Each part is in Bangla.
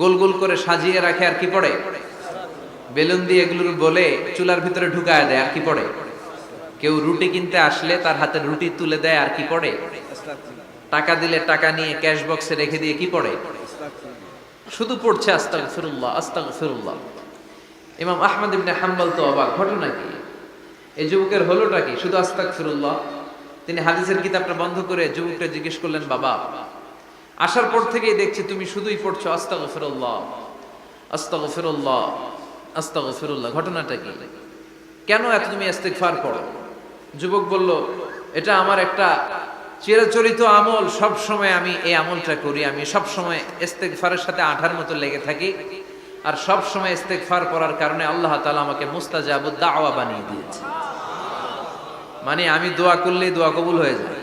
গোল গোল করে সাজিয়ে রাখে আর কি পড়ে? বেলুন দিয়ে এগুলো বলে চুলার ভিতরে ঢুকায় দেয় আর কি পড়ে? কেউ রুটি কিনতে আসলে তার হাতে রুটি তুলে দেয় আর কি পড়ে? টাকা দিলে টাকা নিয়ে ক্যাশ বক্সে রেখে দিয়ে কি পড়ে? শুধু পড়ছে আস্তাগফিরুল্লাহ আস্তাগফিরুল্লাহ। ইমাম আহমদ ইবনে হাম্বল তো অবাক, ঘটনা কি? এই যুবকের হলোটা কি? শুধু আস্তাগফিরুল্লাহ। তিনি হাদিসের কিতাবটা বন্ধ করে যুবককে জিজ্ঞেস করলেন, বাবা, আসার পর থেকেই দেখছি তুমি শুধুই পড়ছো আস্তাগফিরুল্লাহ আস্তাগফিরুল্লাহ আস্তাগফিরুল্লাহ, ঘটনাটা কি? কেন এত তুমি ইস্তিগফার পড়ো? যুবক বলল, এটা আমার একটা চিরাচরিত আমল, সব সময় আমি এই আমলটা করি। আমি সব সময় ইস্তিগফারের সাথে আঠার মতো লেগে থাকি, আর সব সময় ইস্তিগফার করার কারণে আল্লাহ তাআলা আমাকে মুস্তাজাবুদ দাওয়া বানিয়ে দিয়েছে। মানে আমি দোয়া করলেই দোয়া কবুল হয়ে যায়।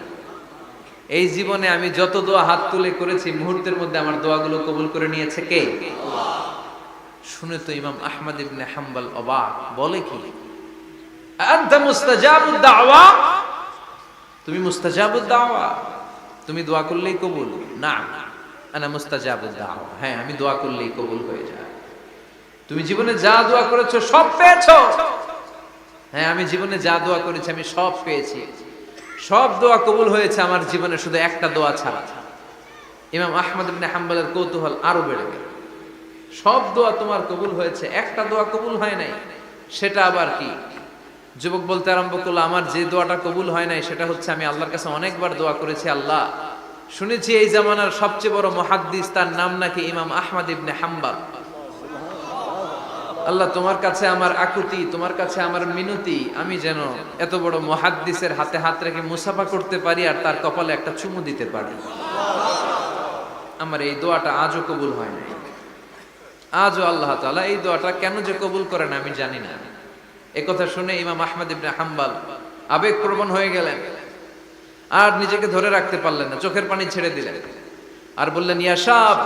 এই জীবনে আমি যত দোয়া হাত তুলে করেছি, মুহূর্তের মধ্যে আমার দোয়াগুলো কবুল করে নিয়েছে কে? আল্লাহ। শুনে তো ইমাম আহমদ ইবনে হাম্বল অবাক, বলে কি, আনতা মুস্তাজাবুদ দাওয়া? তুমি মুস্তাজাবুদ দাওয়া? তুমি দোয়া করলেই কবুল? না, আনা মুস্তাজাবুদ দাওয়া। হ্যাঁ, আমি দোয়া করলেই কবুল হয়ে যায়। তুমি জীবনে যা দোয়া করেছো সব পেয়েছো? হ্যাঁ, আমি জীবনে যা দোয়া করেছি আমি সব পেয়েছি, সব দোয়া কবুল হয়েছে আমার জীবনে, শুধু একটা দোয়া ছাড়া। ইমাম আহমদ ইবনে হাম্বলের কৌতূহল আরো বেড়ে গেল। সব দোয়া তোমার কবুল হয়েছে, একটা দোয়া কবুল হয় নাই, সেটা আবার কি? যুবক বলতে আরম্ভ করলো, আমার যে দোয়াটা কবুল হয় নাই সেটা হচ্ছে আমি আল্লাহর কাছে অনেকবার দোয়া করেছি, আল্লাহ শুনেছি এই জামানার সবচেয়ে বড় মুহাদ্দিস, তার নাম নাকি ইমাম আহমদ ইবনে হাম্বল। আল্লাহ, তোমার কাছে আমার আকুতি, তোমার কাছে আমার মিনতি, আমি যেন এত বড় মুহাদ্দিসের হাতে হাত রেখে মুসাফা করতে পারি আর তার কপালে একটা চুমু দিতে পারি। আমার এই দোয়াটা আজও কবুল হয় নাই। আজও আল্লাহ তাআলা এই দোয়াটা কেন যে কবুল করেন আমি জানি না। একথা শুনে ইমাম আহমদ ইবনে হাম্বল আবেগপ্রবণ হয়ে গেলেন, আর নিজেকে ধরে রাখতে পারলেন না, চোখের পানি ছেড়ে দিলেন আর বললেন, ইয়া শাব,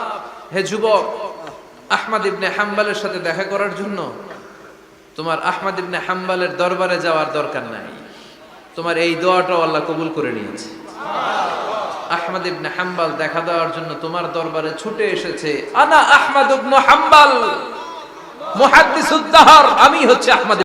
হে যুবক, আহমদ ইবনে হাম্বলের সাথে দেখা করার জন্য তোমার আহমদ ইবনে হাম্বলের দরবারে যাওয়ার দরকার নাই, তোমার এই দোয়াটাও আল্লাহ কবুল করে নিয়েছে। আহমদ ইবনে হাম্বল দেখা দেওয়ার জন্য তোমার দরবারে ছুটে এসেছে। আনা আহমদ ইবনে হাম্বল মুহাদ্দিসুদ দাহর, আমি হচ্ছে আহমদ।